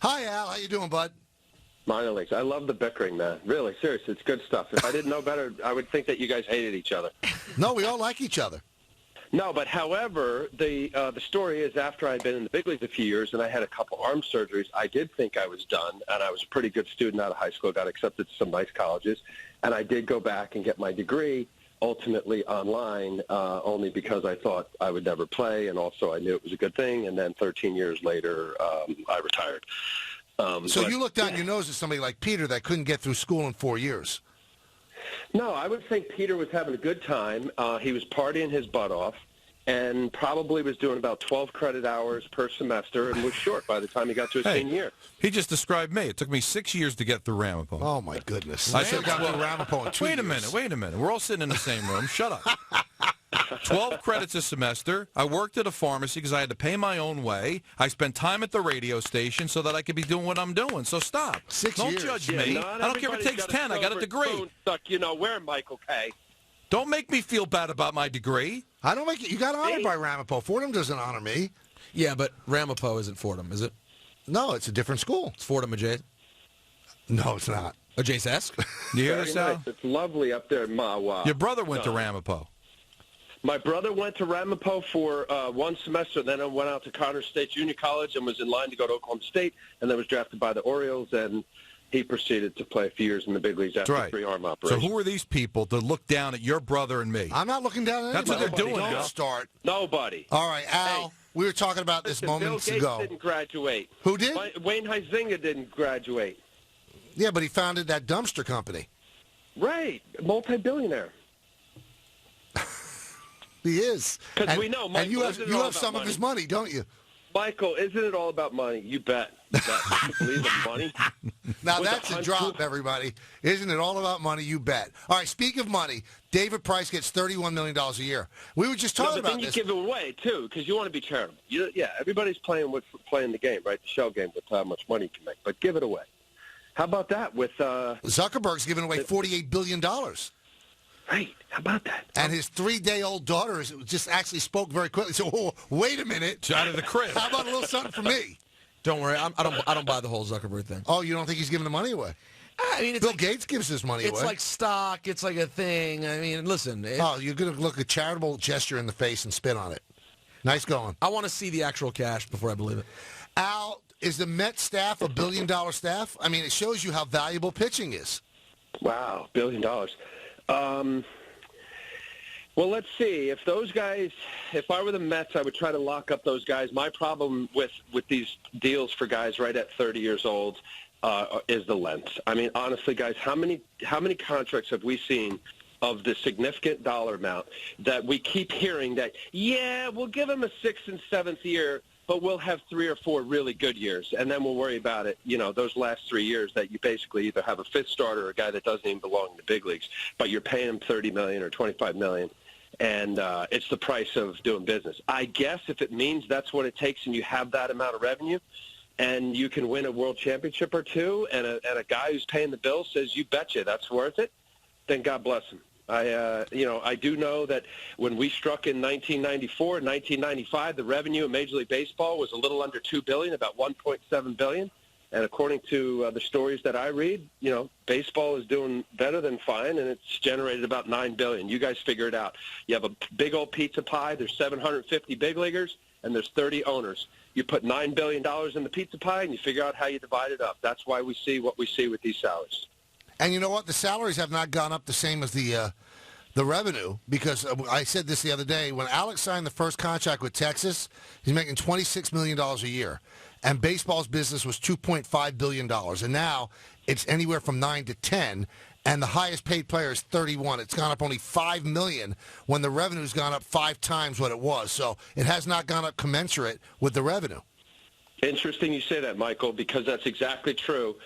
Hi, Al. How you doing, bud? Minor leagues. I love the bickering, man. Really, seriously, it's good stuff. If I didn't know better, I would think that you guys hated each other. No, we all like each other. No, but however, the story is after I'd been in the big leagues a few years and I had a couple arm surgeries, I did think I was done, and I was a pretty good student out of high school, got accepted to some nice colleges, and I did go back and get my degree, ultimately online, only because I thought I would never play, and also I knew it was a good thing, and then 13 years later, I retired. So you look down your nose at somebody like Peter that couldn't get through school in 4 years. No, I would think Peter was having a good time. He was partying his butt off and probably was doing about 12 credit hours per semester and was short by the time he got to his senior year. He just described me. It took me 6 years to get through Ramapo. Oh, my goodness. I should have got through Ramapo in 2 years. Wait a minute. We're all sitting in the same room. Shut up. 12 credits a semester. I worked at a pharmacy because I had to pay my own way. I spent time at the radio station so that I could be doing what I'm doing. So stop. 6 Don't years. judge me. I don't care if it takes 10. I got a degree. Stuck, where, Michael K. Don't make me feel bad about my degree. I don't make it. You got honored by Ramapo. Fordham doesn't honor me. Yeah, but Ramapo isn't Fordham, is it? No, it's a different school. It's Fordham adjacent? No, it's not. Adjacent-esque? You hear this, Al? Nice. It's lovely up there in Mawa. Your brother went to Ramapo. My brother went to Ramapo for 1 semester, then I went out to Connors State Junior College and was in line to go to Oklahoma State, and then was drafted by the Orioles, and he proceeded to play a few years in the big leagues after 3 arm operations. So who are these people to look down at your brother and me? I'm not looking down at anybody. That's what they're doing, Don't Al. start. Nobody. All right, Al, we were talking about this moments Bill Gates ago. didn't graduate. Who did? Wayne Huizinga didn't graduate. Yeah, but he founded that dumpster company. Right. Multi-billionaire. He is. Because we know, Michael, and you have some of his money, don't you? Michael, isn't it all about money? You bet. You believe in money? Now, that's a drop, everybody. Isn't it all about money? You bet. All right, speak of money, David Price gets $31 million a year. We were just talking about this. But then you give it away, too, because you want to be charitable. Everybody's playing the game, right? The shell game with how much money you can make. But give it away. How about that with Zuckerberg's giving away $48 billion. Right. How about that? And his 3-day-old daughter just actually spoke very quickly. So, wait a minute. Out of the crib. How about a little something for me? Don't worry. I don't buy the whole Zuckerberg thing. Oh, you don't think he's giving the money away? I mean, Bill Gates gives his money away. It's like stock. It's like a thing. I mean, listen. You're going to look a charitable gesture in the face and spit on it. Nice going. I want to see the actual cash before I believe it. Al, is the Met staff a billion-dollar staff? I mean, it shows you how valuable pitching is. Wow, $1 billion. Well, let's see. If those guys, if I were the Mets, I would try to lock up those guys. My problem with these deals for guys right at 30 years old is the length. I mean, honestly, guys, how many contracts have we seen of the significant dollar amount that we keep hearing that, we'll give them a 6th and 7th year, but we'll have 3 or 4 really good years, and then we'll worry about it, those last 3 years that you basically either have a fifth starter or a guy that doesn't even belong in the big leagues, but you're paying him $30 million or $25 million, and it's the price of doing business. I guess if it means that's what it takes and you have that amount of revenue and you can win a world championship or two and a guy who's paying the bill says, you betcha, that's worth it, then God bless him. I do know that when we struck in 1994, 1995, the revenue in Major League Baseball was a little under $2 billion, about $1.7 billion. And according to the stories that I read, baseball is doing better than fine, and it's generated about $9 billion. You guys figure it out. You have a big old pizza pie. There's 750 big leaguers, and there's 30 owners. You put $9 billion in the pizza pie, and you figure out how you divide it up. That's why we see what we see with these salaries. And you know what? The salaries have not gone up the same as the revenue, because I said this the other day. When Alex signed the first contract with Texas, he's making $26 million a year. And baseball's business was $2.5 billion. And now it's anywhere from 9 to 10. And the highest paid player is 31. It's gone up only $5 million when the revenue's gone up 5 times what it was. So it has not gone up commensurate with the revenue. Interesting you say that, Michael, because that's exactly true.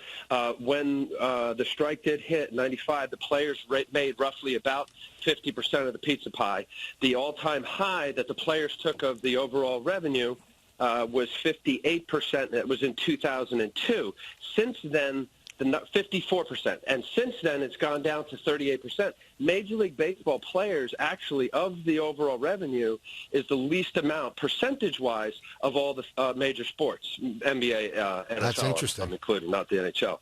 When the strike did hit in 95, the players made roughly about 50% of the pizza pie. The all-time high that the players took of the overall revenue was 58%. That was in 2002. Since then, 54%. And since then, it's gone down to 38%. Major League Baseball players, actually, of the overall revenue, is the least amount, percentage-wise, of all the major sports, NBA, NHL. That's interesting. I'm included, not the NHL.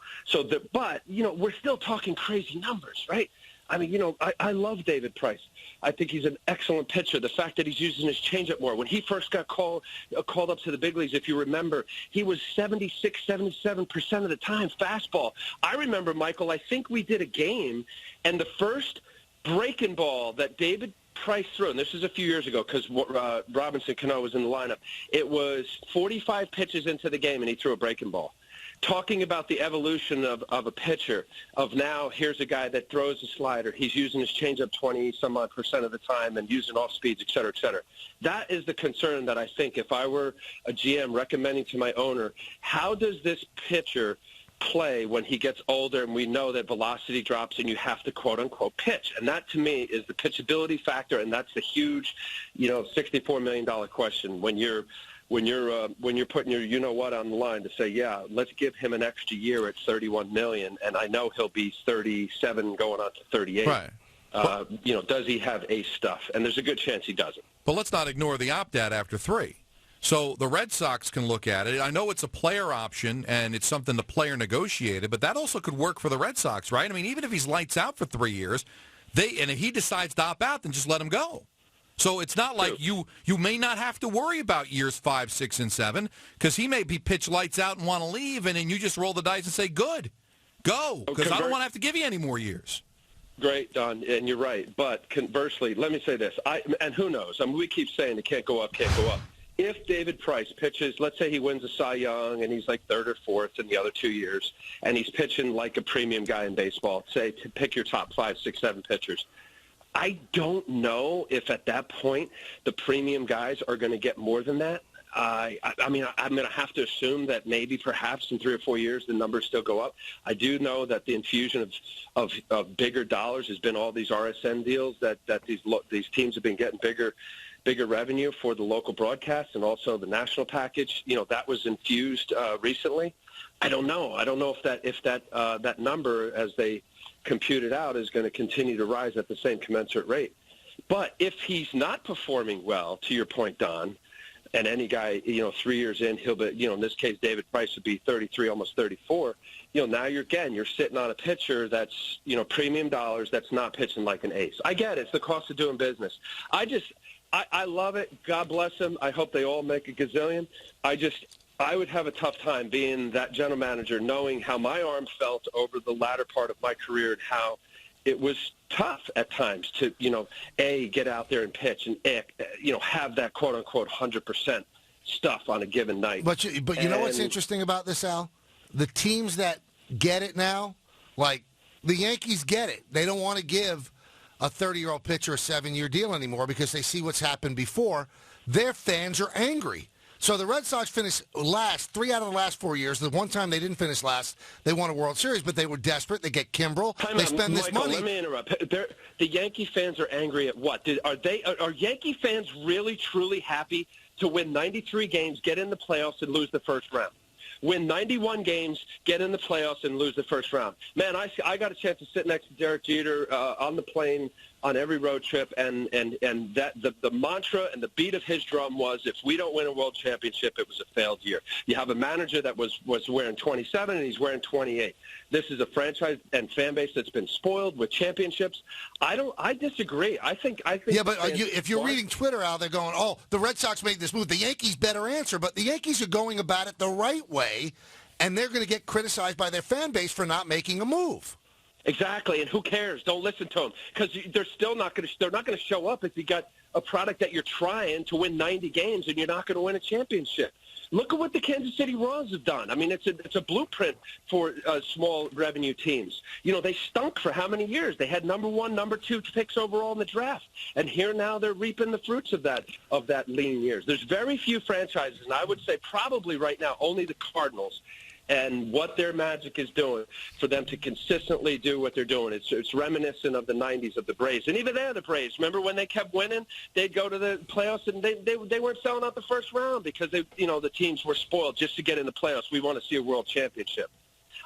But, we're still talking crazy numbers, right? I mean, I love David Price. I think he's an excellent pitcher. The fact that he's using his changeup more. When he first got called up to the big leagues, if you remember, he was 76, 77% of the time fastball. I remember, Michael, I think we did a game, and the first breaking ball that David Price threw, and this is a few years ago because Robinson Cano was in the lineup, it was 45 pitches into the game, and he threw a breaking ball. Talking about the evolution of a pitcher, of now here's a guy that throws a slider. He's using his changeup 20-some-odd% of the time and using off speeds, et cetera, et cetera. That is the concern that I think if I were a GM recommending to my owner, how does this pitcher play when he gets older and we know that velocity drops and you have to quote-unquote pitch? And that, to me, is the pitchability factor, and that's the huge, $64 million question when you're putting your you-know-what on the line to say, yeah, let's give him an extra year at $31 million, and I know he'll be 37 going on to 38. Right. Does he have ace stuff? And there's a good chance he doesn't. But let's not ignore the opt-out after 3. So the Red Sox can look at it. I know it's a player option, and it's something the player negotiated, but that also could work for the Red Sox, right? I mean, even if he's lights out for 3 years, and if he decides to opt out, then just let him go. So it's not like you may not have to worry about years 5, 6, and 7 because he may be pitch lights out and want to leave, and then you just roll the dice and say, good, go, because I don't want to have to give you any more years. Great, Don, and you're right. But conversely, let me say this, and who knows? I mean, we keep saying it can't go up, can't go up. If David Price pitches, let's say he wins a Cy Young and he's like 3rd or 4th in the other 2 years, and he's pitching like a premium guy in baseball, say to pick your top 5, 6, 7 pitchers, I don't know if at that point the premium guys are going to get more than that. I mean, I'm going to have to assume that maybe perhaps in 3 or 4 years the numbers still go up. I do know that the infusion of bigger dollars has been all these RSN deals that these teams have been getting bigger revenue for the local broadcast and also the national package. That was infused recently. I don't know. I don't know if that number, as they compute it out, is going to continue to rise at the same commensurate rate. But if he's not performing well, to your point, Don, and any guy, 3 years in, he'll be, in this case, David Price would be 33, almost 34. Now you're sitting on a pitcher that's, premium dollars, that's not pitching like an ace. I get it. It's the cost of doing business. I love it. God bless them. I hope they all make a gazillion. I would have a tough time being that general manager, knowing how my arm felt over the latter part of my career and how it was tough at times to, get out there and pitch and, have that quote-unquote 100% stuff on a given night. But you know what's interesting about this, Al? The teams that get it now, like the Yankees get it. They don't want to give a 30-year-old pitcher a 7-year deal anymore because they see what's happened before. Their fans are angry. So the Red Sox finished last 3 out of the last 4 years. The one time they didn't finish last, they won a World Series, but they were desperate. They get Kimbrel. They spend this money. Let me interrupt. The Yankee fans are angry at what? Are Yankee fans really, truly happy to win 93 games, get in the playoffs, and lose the first round? Win 91 games, get in the playoffs, and lose the first round. Man, I got a chance to sit next to Derek Jeter on the plane on every road trip, and that the mantra and the beat of his drum was, if we don't win a world championship, it was a failed year. You have a manager that was wearing 27 and he's wearing 28. This is a franchise and fan base that's been spoiled with championships. I disagree. I think. Yeah, but if you're reading Twitter, Al, they're going, "Oh, the Red Sox made this move. The Yankees better answer." But the Yankees are going about it the right way, and they're going to get criticized by their fan base for not making a move. Exactly, and who cares? Don't listen to them because they're still not going to. They're not going to show up if you got a product that you're trying to win 90 games and you're not going to win a championship. Look at what the Kansas City Royals have done. I mean, it's a blueprint for small revenue teams. They stunk for how many years? They had number 1, number 2 picks overall in the draft, and here now they're reaping the fruits of that lean years. There's very few franchises, and I would say probably right now only the Cardinals. And what their magic is doing for them to consistently do what they're doing. It's reminiscent of the 90s of the Braves. And even there, the Braves, remember when they kept winning? They'd go to the playoffs, and they weren't selling out the first round because the teams were spoiled just to get in the playoffs. We want to see a world championship.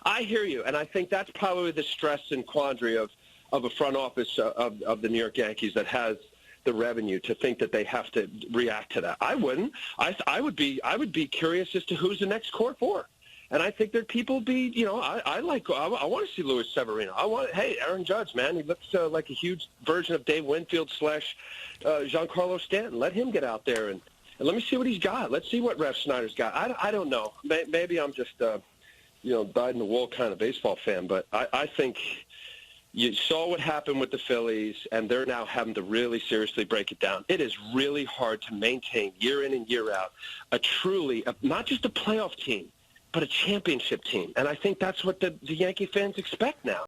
I hear you, and I think that's probably the stress and quandary of a front office of the New York Yankees that has the revenue to think that they have to react to that. I wouldn't. I would be curious as to who's the next core for. And I think that people I want to see Luis Severino. Hey, Aaron Judge, man, he looks like a huge version of Dave Winfield / Giancarlo Stanton. Let him get out there and let me see what he's got. Let's see what Rev Snyder's got. I don't know. Maybe I'm just dyed-in-the-wool kind of baseball fan, but I think you saw what happened with the Phillies, and they're now having to really seriously break it down. It is really hard to maintain year in and year out not just a playoff team, but a championship team. And I think that's what the Yankee fans expect now.